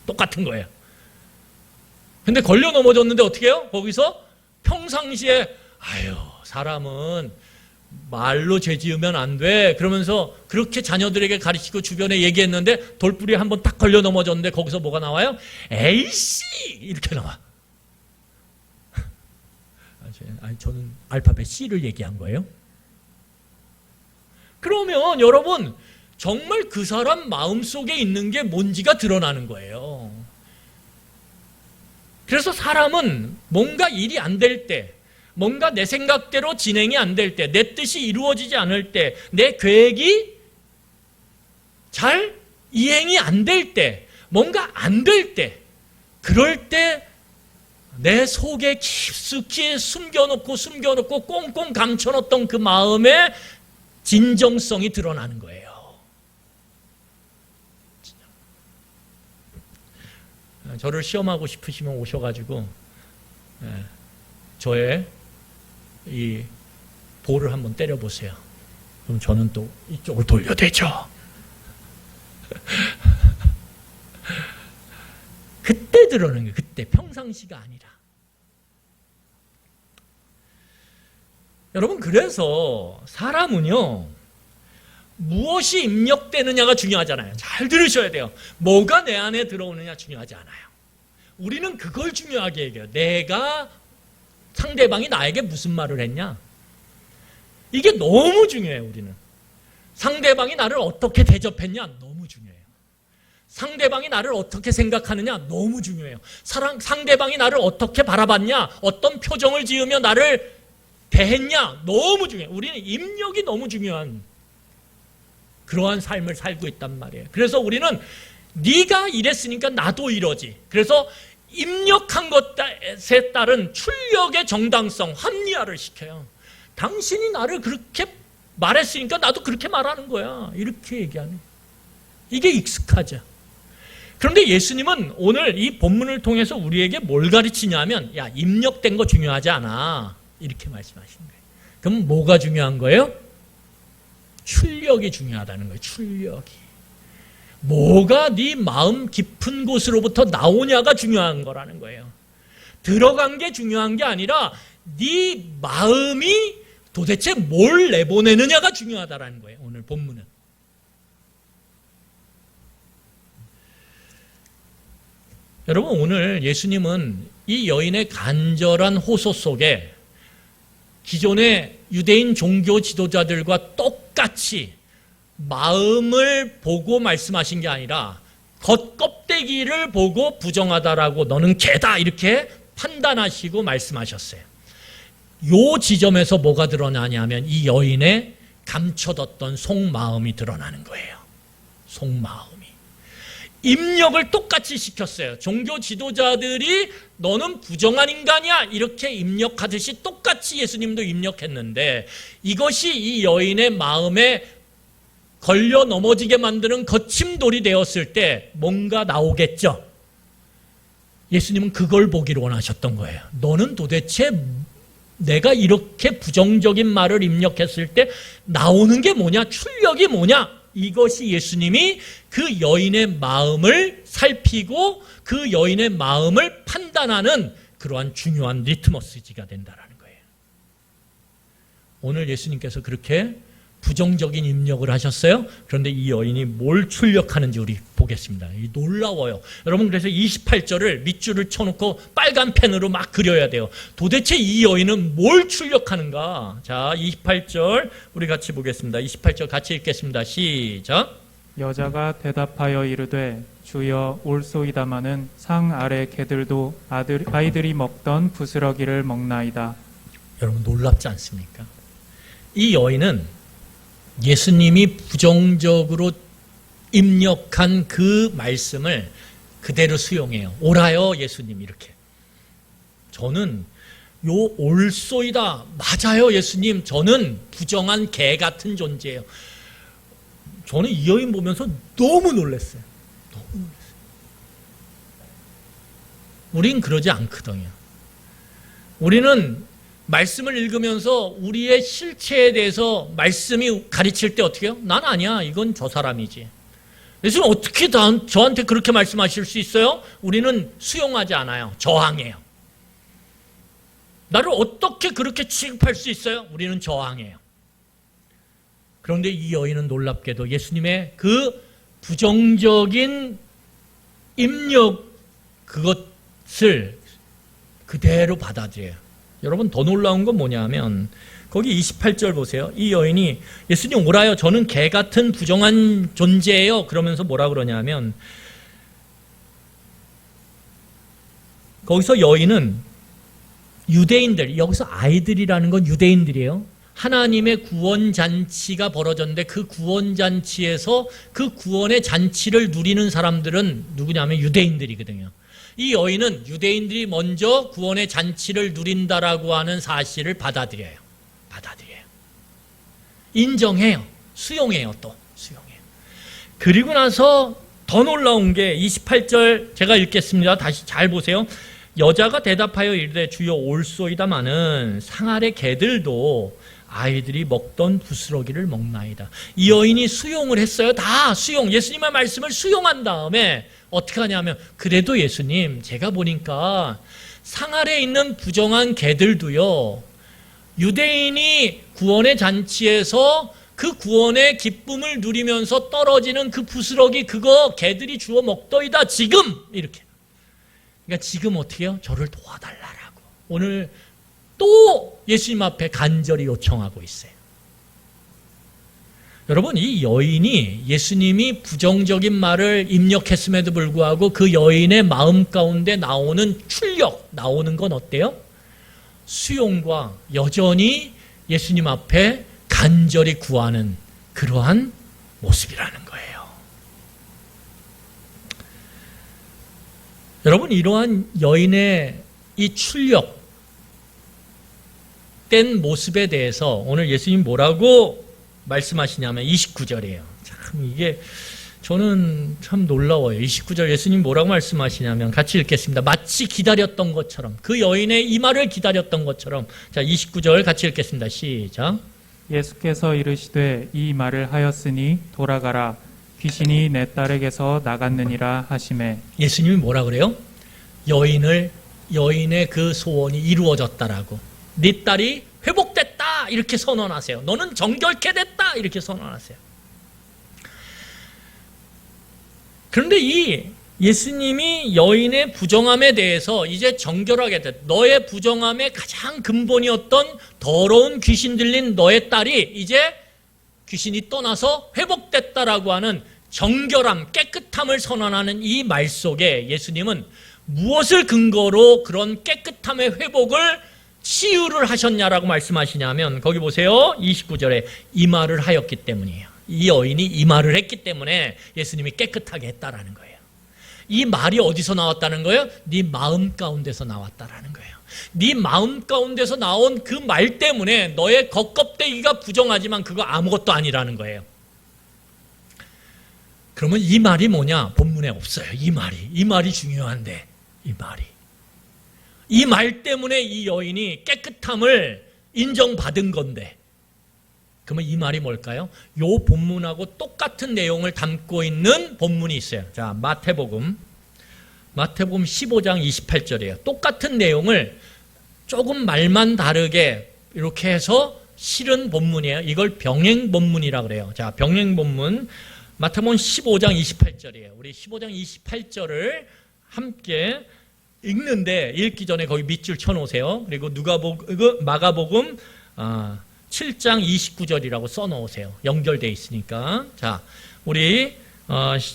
똑같은 거예요. 근데 걸려 넘어졌는데 어떻게 해요? 거기서 평상시에 아유 사람은 말로 죄 지으면 안 돼. 그러면서 그렇게 자녀들에게 가르치고 주변에 얘기했는데 돌부리에 한번 딱 걸려 넘어졌는데 거기서 뭐가 나와요? 에이씨! 이렇게 나와. 아니, 저는 알파벳 C를 얘기한 거예요. 그러면 여러분 정말 그 사람 마음속에 있는 게 뭔지가 드러나는 거예요. 그래서 사람은 뭔가 일이 안 될 때, 뭔가 내 생각대로 진행이 안 될 때, 내 뜻이 이루어지지 않을 때, 내 계획이 잘 이행이 안 될 때, 뭔가 안 될 때, 그럴 때 내 속에 깊숙이 숨겨놓고 꽁꽁 감춰놓던 그 마음의 진정성이 드러나는 거예요. 저를 시험하고 싶으시면 오셔가지고 저의 이 볼을 한번 때려보세요. 그럼 저는 또 이쪽을 돌려대죠. 그때 드러나는 거예요. 그때 평상시가 아니라. 여러분 그래서 사람은요 무엇이 입력되느냐가 중요하잖아요. 잘 들으셔야 돼요. 뭐가 내 안에 들어오느냐 중요하지 않아요. 우리는 그걸 중요하게 얘기해요. 내가 상대방이 나에게 무슨 말을 했냐. 이게 너무 중요해요. 우리는 상대방이 나를 어떻게 대접했냐 너무 중요해요. 상대방이 나를 어떻게 생각하느냐 너무 중요해요. 상대방이 나를 어떻게 바라봤냐, 어떤 표정을 지으며 나를 대했냐 너무 중요해요. 우리는 입력이 너무 중요한 그러한 삶을 살고 있단 말이에요. 그래서 우리는 네가 이랬으니까 나도 이러지. 그래서 입력한 것에 따른 출력의 정당성, 합리화를 시켜요. 당신이 나를 그렇게 말했으니까 나도 그렇게 말하는 거야. 이렇게 얘기하는. 이게 익숙하죠. 그런데 예수님은 오늘 이 본문을 통해서 우리에게 뭘 가르치냐면 야 입력된 거 중요하지 않아. 이렇게 말씀하시는 거예요. 그럼 뭐가 중요한 거예요? 출력이 중요하다는 거예요. 출력이. 뭐가 네 마음 깊은 곳으로부터 나오냐가 중요한 거라는 거예요. 들어간 게 중요한 게 아니라 네 마음이 도대체 뭘 내보내느냐가 중요하다는 거예요. 오늘 본문은. 여러분 오늘 예수님은 이 여인의 간절한 호소 속에 기존의 유대인 종교 지도자들과 똑같이 마음을 보고 말씀하신 게 아니라 겉껍데기를 보고 부정하다라고 너는 개다 이렇게 판단하시고 말씀하셨어요. 요 지점에서 뭐가 드러나냐면 이 여인의 감춰뒀던 속마음이 드러나는 거예요. 속마음이. 입력을 똑같이 시켰어요. 종교 지도자들이 너는 부정한 인간이야 이렇게 입력하듯이 똑같이 예수님도 입력했는데 이것이 이 여인의 마음에 걸려 넘어지게 만드는 거침돌이 되었을 때 뭔가 나오겠죠. 예수님은 그걸 보기를 원하셨던 거예요. 너는 도대체 내가 이렇게 부정적인 말을 입력했을 때 나오는 게 뭐냐? 출력이 뭐냐? 이것이 예수님이 그 여인의 마음을 살피고 그 여인의 마음을 판단하는 그러한 중요한 리트머스지가 된다는 거예요. 오늘 예수님께서 그렇게 부정적인 입력을 하셨어요. 그런데 이 여인이 뭘 출력하는지 우리 보겠습니다. 놀라워요. 여러분 그래서 28절을 밑줄을 쳐놓고 빨간 펜으로 막 그려야 돼요. 도대체 이 여인은 뭘 출력하는가? 자, 28절 우리 같이 보겠습니다. 28절 같이 읽겠습니다. 시작. 여자가 대답하여 이르되 주여 올소이다마는 상 아래 개들도 아이들이 먹던 부스러기를 먹나이다. 여러분 놀랍지 않습니까? 이 여인은 예수님이 부정적으로 입력한 그 말씀을 그대로 수용해요. 옳아요 예수님 이렇게. 저는 요 올소이다 맞아요 예수님 저는 부정한 개 같은 존재예요. 저는 이 여인 보면서 너무 놀랐어요. 너무 놀랐어요. 우린 그러지 않거든요. 우리는 말씀을 읽으면서 우리의 실체에 대해서 말씀이 가르칠 때 어떻게 해요? 난 아니야. 이건 저 사람이지. 예수님 어떻게 저한테 그렇게 말씀하실 수 있어요? 우리는 수용하지 않아요. 저항해요. 나를 어떻게 그렇게 취급할 수 있어요? 우리는 저항해요. 그런데 이 여인은 놀랍게도 예수님의 그 부정적인 입력 그것을 그대로 받아들여요. 여러분 더 놀라운 건 뭐냐면 거기 28절 보세요. 이 여인이 예수님 오라요. 저는 개 같은 부정한 존재예요. 그러면서 뭐라 그러냐면 거기서 여인은 유대인들, 여기서 아이들이라는 건 유대인들이에요. 하나님의 구원잔치가 벌어졌는데 그 구원잔치에서 그 구원의 잔치를 누리는 사람들은 누구냐면 유대인들이거든요. 이 여인은 유대인들이 먼저 구원의 잔치를 누린다라고 하는 사실을 받아들여요. 인정해요. 수용해요. 또 수용해요. 그리고 나서 더 놀라운 게 28절 제가 읽겠습니다. 다시 잘 보세요. 여자가 대답하여 이르되 주여 올소이다마는 상아래 개들도 아이들이 먹던 부스러기를 먹나이다. 이 여인이 수용을 했어요. 다 수용. 예수님의 말씀을 수용한 다음에 어떻게 하냐면 그래도 예수님 제가 보니까 상아래 있는 부정한 개들도요. 유대인이 구원의 잔치에서 그 구원의 기쁨을 누리면서 떨어지는 그 부스러기 그거 개들이 주워 먹더이다. 지금 이렇게. 그러니까 지금 어떻게 해요? 저를 도와달라고. 오늘 또 예수님 앞에 간절히 요청하고 있어요. 여러분 이 여인이 예수님이 부정적인 말을 입력했음에도 불구하고 그 여인의 마음 가운데 나오는 출력, 나오는 건 어때요? 수용과 여전히 예수님 앞에 간절히 구하는 그러한 모습이라는 거예요. 여러분 이러한 여인의 이 출력된 모습에 대해서 오늘 예수님 뭐라고 말씀하시냐면 29절이에요. 참 이게 저는 참 놀라워요. 29절 예수님 뭐라고 말씀하시냐면 같이 읽겠습니다. 마치 기다렸던 것처럼 그 여인의 이 말을 기다렸던 것처럼 자 29절 같이 읽겠습니다. 시작. 예수께서 이르시되 이 말을 하였으니 돌아가라 귀신이 내 딸에게서 나갔느니라 하시매. 예수님이 뭐라 그래요? 여인의 그 소원이 이루어졌다라고. 네 딸이 회복됐다 이렇게 선언하세요. 너는 정결케 됐다 이렇게 선언하세요. 그런데 이 예수님이 여인의 부정함에 대해서 이제 정결하게 됐다. 너의 부정함의 가장 근본이었던 더러운 귀신 들린 너의 딸이 이제 귀신이 떠나서 회복됐다라고 하는 정결함, 깨끗함을 선언하는 이 말 속에 예수님은 무엇을 근거로 그런 깨끗함의 회복을 치유를 하셨냐라고 말씀하시냐면 거기 보세요. 29절에 이 말을 하였기 때문이에요. 이 여인이 이 말을 했기 때문에 예수님이 깨끗하게 했다라는 거예요. 이 말이 어디서 나왔다는 거예요? 네 마음 가운데서 나왔다라는 거예요. 네 마음 가운데서 나온 그 말 때문에 너의 겉껍데기가 부정하지만 그거 아무것도 아니라는 거예요. 그러면 이 말이 뭐냐? 본문에 없어요. 이 말이 중요한데 이 말 때문에 이 여인이 깨끗함을 인정받은 건데 그러면 이 말이 뭘까요? 요 본문하고 똑같은 내용을 담고 있는 본문이 있어요. 자, 마태복음 15장 28절이에요. 똑같은 내용을 조금 말만 다르게 이렇게 해서 실은 본문이에요. 이걸 병행 본문이라고 그래요. 자, 병행 본문 마태복음 15장 28절이에요. 우리 15장 28절을 함께 읽는데 읽기 전에 거기 밑줄 쳐놓으세요. 그리고 마가복음 7장 29절이라고 써놓으세요. 연결되어 있으니까. 자, 우리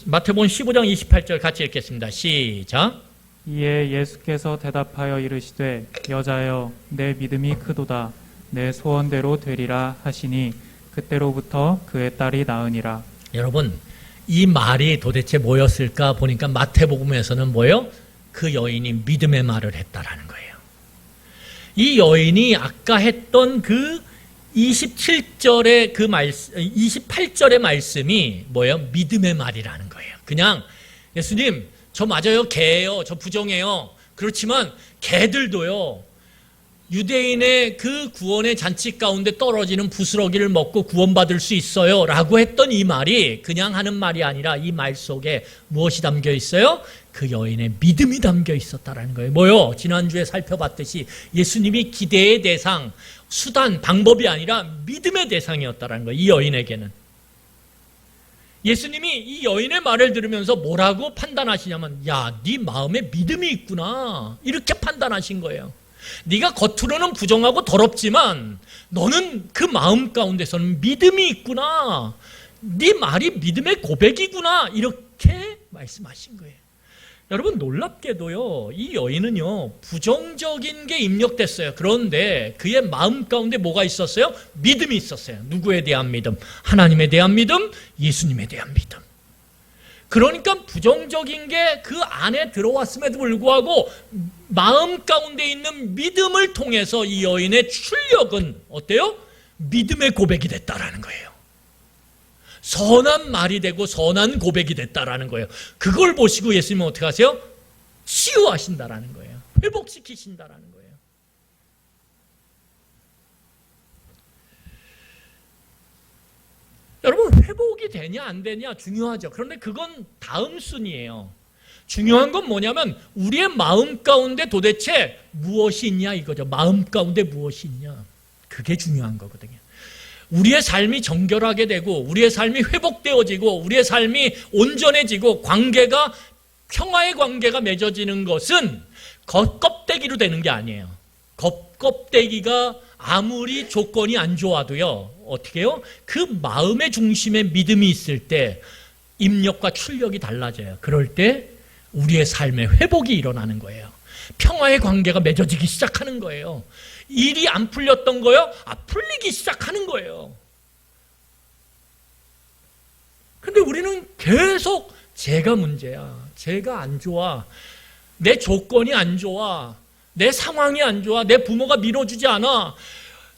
마태복음 15장 28절 같이 읽겠습니다. 시작. 이에 예수께서 대답하여 이르시되 여자여 내 믿음이 크도다 내 소원대로 되리라 하시니 그때로부터 그의 딸이 나으니라. 여러분 이 말이 도대체 뭐였을까 보니까 마태복음에서는 뭐예요? 그 여인이 믿음의 말을 했다라는 거예요. 이 여인이 아까 했던 그 27절의 그 말씀, 28절의 말씀이 뭐예요? 믿음의 말이라는 거예요. 그냥 예수님, 저 맞아요. 개예요. 저 부정해요. 그렇지만 개들도요. 유대인의 그 구원의 잔치 가운데 떨어지는 부스러기를 먹고 구원받을 수 있어요 라고 했던 이 말이 그냥 하는 말이 아니라 이 말 속에 무엇이 담겨 있어요? 그 여인의 믿음이 담겨 있었다라는 거예요. 뭐요? 지난주에 살펴봤듯이 예수님이 기대의 대상, 수단, 방법이 아니라 믿음의 대상이었다라는 거예요. 이 여인에게는. 예수님이 이 여인의 말을 들으면서 뭐라고 판단하시냐면, 야, 네 마음에 믿음이 있구나, 이렇게 판단하신 거예요. 네가 겉으로는 부정하고 더럽지만 너는 그 마음 가운데서는 믿음이 있구나, 네 말이 믿음의 고백이구나, 이렇게 말씀하신 거예요. 여러분, 놀랍게도요, 이 여인은요 부정적인 게 입력됐어요. 그런데 그의 마음 가운데 뭐가 있었어요? 믿음이 있었어요. 누구에 대한 믿음? 하나님에 대한 믿음, 예수님에 대한 믿음. 그러니까 부정적인 게 그 안에 들어왔음에도 불구하고 마음 가운데 있는 믿음을 통해서 이 여인의 출력은 어때요? 믿음의 고백이 됐다라는 거예요. 선한 말이 되고 선한 고백이 됐다라는 거예요. 그걸 보시고 예수님은 어떻게 하세요? 치유하신다라는 거예요. 회복시키신다라는 거예요. 여러분, 회복이 되냐 안 되냐 중요하죠. 그런데 그건 다음 순위예요. 중요한 건 뭐냐면 우리의 마음 가운데 도대체 무엇이 있냐 이거죠. 마음 가운데 무엇이 있냐. 그게 중요한 거거든요. 우리의 삶이 정결하게 되고 우리의 삶이 회복되어지고 우리의 삶이 온전해지고 관계가 평화의 관계가 맺어지는 것은 겉껍데기로 되는 게 아니에요. 겉껍데기가 아무리 조건이 안 좋아도요, 어떻게 해요? 그 마음의 중심에 믿음이 있을 때 입력과 출력이 달라져요. 그럴 때 우리의 삶에 회복이 일어나는 거예요. 평화의 관계가 맺어지기 시작하는 거예요. 일이 안 풀렸던 거요? 풀리기 시작하는 거예요. 근데 우리는 계속 제가 문제야, 제가 안 좋아, 내 조건이 안 좋아, 내 상황이 안 좋아, 내 부모가 밀어주지 않아.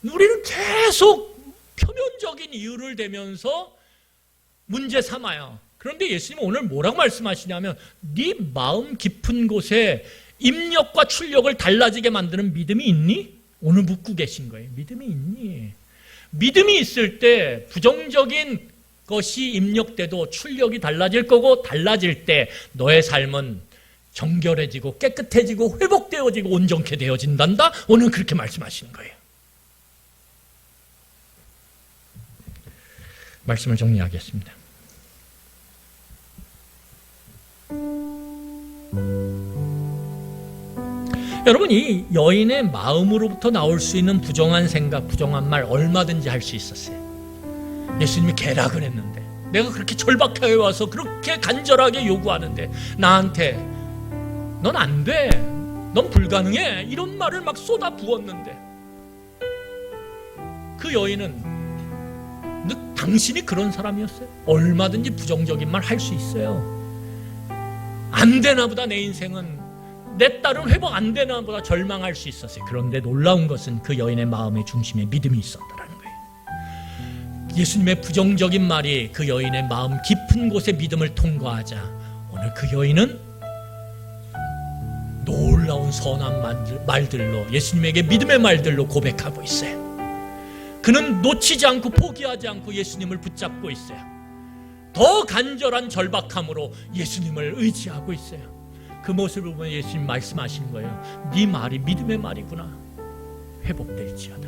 우리는 계속 표면적인 이유를 대면서 문제 삼아요. 그런데 예수님은 오늘 뭐라고 말씀하시냐면 네 마음 깊은 곳에 입력과 출력을 달라지게 만드는 믿음이 있니? 오늘 묻고 계신 거예요. 믿음이 있니? 믿음이 있을 때 부정적인 것이 입력돼도 출력이 달라질 거고, 달라질 때 너의 삶은 정결해지고 깨끗해지고 회복되어지고 온전케 되어진단다. 오늘 그렇게 말씀하시는 거예요. 말씀을 정리하겠습니다. 여러분, 이 여인의 마음으로부터 나올 수 있는 부정한 생각, 부정한 말 얼마든지 할 수 있었어요. 예수님이 개락을 했는데, 내가 그렇게 절박하게 와서 그렇게 간절하게 요구하는데 나한테 넌 안 돼, 넌 불가능해, 이런 말을 막 쏟아 부었는데 그 여인은 당신이 그런 사람이었어요? 얼마든지 부정적인 말 할 수 있어요. 안 되나 보다, 내 인생은, 내 딸은 회복 안 되나 보다 절망할 수 있었어요. 그런데 놀라운 것은 그 여인의 마음의 중심에 믿음이 있었다라는 거예요. 예수님의 부정적인 말이 그 여인의 마음 깊은 곳에 믿음을 통과하자 오늘 그 여인은 놀라운 선한 말들로, 예수님에게 믿음의 말들로 고백하고 있어요. 그는 놓치지 않고 포기하지 않고 예수님을 붙잡고 있어요. 더 간절한 절박함으로 예수님을 의지하고 있어요. 그 모습을 보면 예수님 말씀하시는 거예요. 네 말이 믿음의 말이구나. 회복될지어다.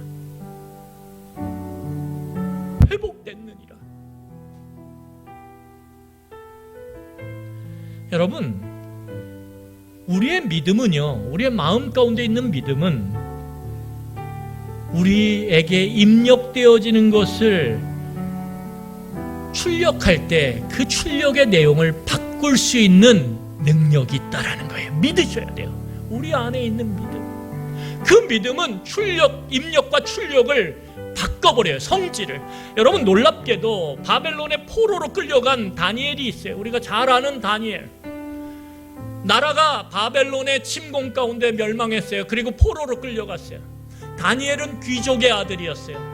회복됐느니라. 여러분, 우리의 믿음은요, 우리의 마음 가운데 있는 믿음은 우리에게 입력되어지는 것을 출력할 때 그 출력의 내용을 바꿀 수 있는 능력이 있다라는 거예요. 믿으셔야 돼요. 우리 안에 있는 믿음. 그 믿음은 출력, 입력과 출력을 바꿔버려요. 성질을. 여러분, 놀랍게도 바벨론의 포로로 끌려간 다니엘이 있어요. 우리가 잘 아는 다니엘. 나라가 바벨론의 침공 가운데 멸망했어요. 그리고 포로로 끌려갔어요. 다니엘은 귀족의 아들이었어요.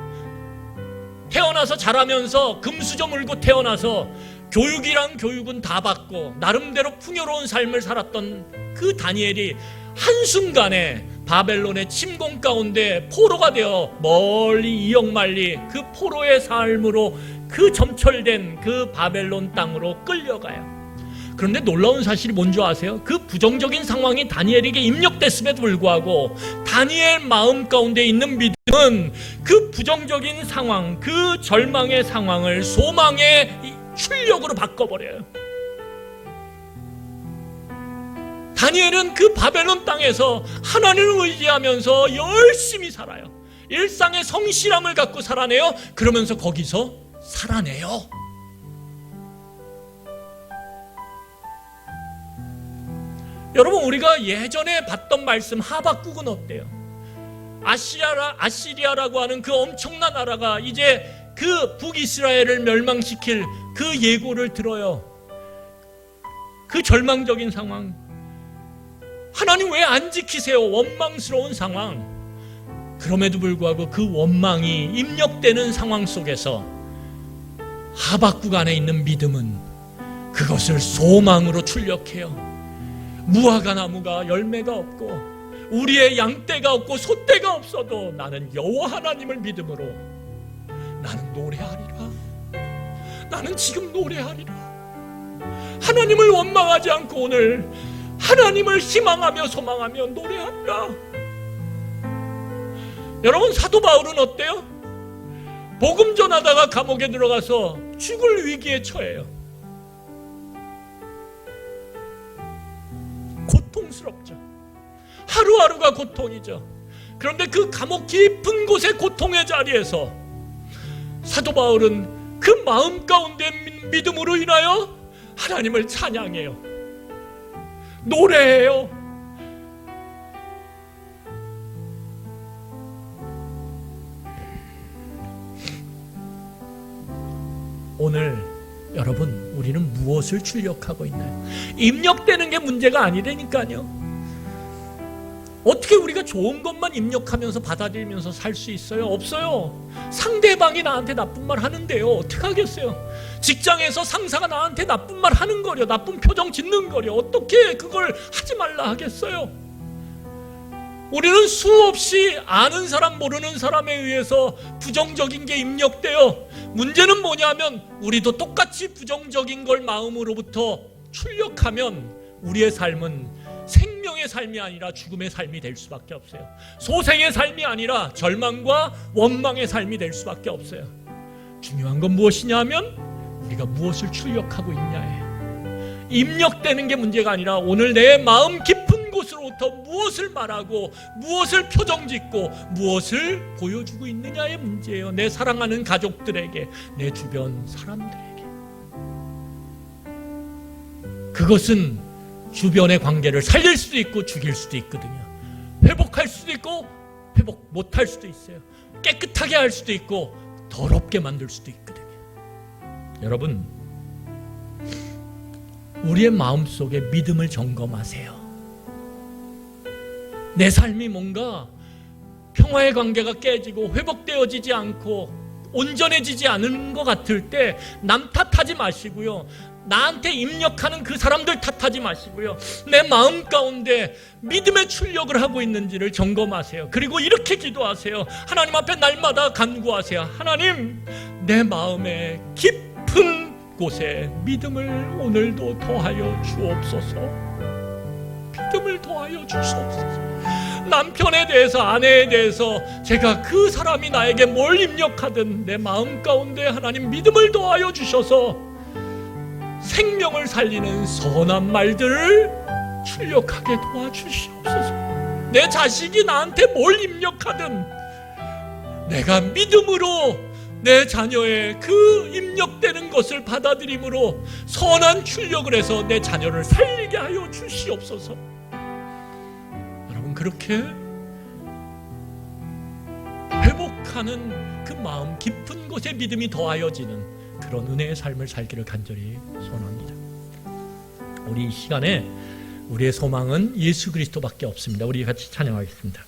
태어나서 자라면서 금수저 물고 태어나서 교육이랑 교육은 다 받고 나름대로 풍요로운 삶을 살았던 그 다니엘이 한순간에 바벨론의 침공 가운데 포로가 되어 멀리 이역만리 그 포로의 삶으로 그 점철된 그 바벨론 땅으로 끌려가요. 그런데 놀라운 사실이 뭔지 아세요? 그 부정적인 상황이 다니엘에게 입력됐음에도 불구하고 다니엘 마음 가운데 있는 믿음은 그 부정적인 상황, 그 절망의 상황을 소망의 출력으로 바꿔버려요. 다니엘은 그 바벨론 땅에서 하나님을 의지하면서 열심히 살아요. 일상의 성실함을 갖고 살아내요. 그러면서 거기서 살아내요. 여러분, 우리가 예전에 봤던 말씀 하박국은 어때요? 아시리아라고 하는 그 엄청난 나라가 이제 그 북이스라엘을 멸망시킬 그 예고를 들어요. 그 절망적인 상황, 하나님 왜 안 지키세요? 원망스러운 상황. 그럼에도 불구하고 그 원망이 입력되는 상황 속에서 하박국 안에 있는 믿음은 그것을 소망으로 출력해요. 무화과 나무가 열매가 없고 우리의 양떼가 없고 소떼가 없어도 나는 여호와 하나님을 믿음으로 나는 노래하리라. 나는 지금 노래하리라. 하나님을 원망하지 않고 오늘 하나님을 희망하며 소망하며 노래하리라. 여러분, 사도 바울은 어때요? 복음 전하다가 감옥에 들어가서 죽을 위기에 처해요. 고통스럽죠. 하루하루가 고통이죠. 그런데 그 감옥 깊은 곳의 고통의 자리에서 사도 바울은 그 마음 가운데 믿음으로 인하여 하나님을 찬양해요. 노래해요. 오늘 여러분, 우리는 무엇을 출력하고 있나요? 입력되는 게 문제가 아니라니까요. 어떻게 우리가 좋은 것만 입력하면서 받아들이면서 살 수 있어요? 없어요. 상대방이 나한테 나쁜 말 하는데요, 어떻게 하겠어요? 직장에서 상사가 나한테 나쁜 말 하는 거려, 나쁜 표정 짓는 거려, 어떻게 그걸 하지 말라 하겠어요? 우리는 수없이 아는 사람 모르는 사람에 의해서 부정적인 게 입력돼요. 문제는 뭐냐면 우리도 똑같이 부정적인 걸 마음으로부터 출력하면 우리의 삶은 생명의 삶이 아니라 죽음의 삶이 될 수밖에 없어요. 소생의 삶이 아니라 절망과 원망의 삶이 될 수밖에 없어요. 중요한 건 무엇이냐 하면 우리가 무엇을 출력하고 있냐예요. 입력되는 게 문제가 아니라 오늘 내 마음 깊은 곳으로부터 무엇을 말하고 무엇을 표정짓고 무엇을 보여주고 있느냐의 문제예요. 내 사랑하는 가족들에게, 내 주변 사람들에게. 그것은 주변의 관계를 살릴 수도 있고 죽일 수도 있거든요. 회복할 수도 있고 회복 못할 수도 있어요. 깨끗하게 할 수도 있고 더럽게 만들 수도 있거든요. 여러분, 우리의 마음속에 믿음을 점검하세요. 내 삶이 뭔가 평화의 관계가 깨지고 회복되어지지 않고 온전해지지 않은 것 같을 때 남 탓하지 마시고요, 나한테 입력하는 그 사람들 탓하지 마시고요, 내 마음 가운데 믿음의 출력을 하고 있는지를 점검하세요. 그리고 이렇게 기도하세요. 하나님 앞에 날마다 간구하세요. 하나님, 내 마음의 깊은 곳에 믿음을 오늘도 더하여 주옵소서. 믿음을 더하여 주시옵소서. 남편에 대해서, 아내에 대해서 제가 그 사람이 나에게 뭘 입력하든 내 마음 가운데 하나님 믿음을 더하여 주셔서 생명을 살리는 선한 말들을 출력하게 도와주시옵소서. 내 자식이 나한테 뭘 입력하든 내가 믿음으로 내 자녀의 그 입력되는 것을 받아들임으로 선한 출력을 해서 내 자녀를 살리게 하여 주시옵소서. 여러분, 그렇게 회복하는 그 마음 깊은 곳에 믿음이 더하여지는 그런 은혜의 삶을 살기를 간절히 소원합니다. 우리 이 시간에 우리의 소망은 예수 그리스도밖에 없습니다. 우리 같이 찬양하겠습니다.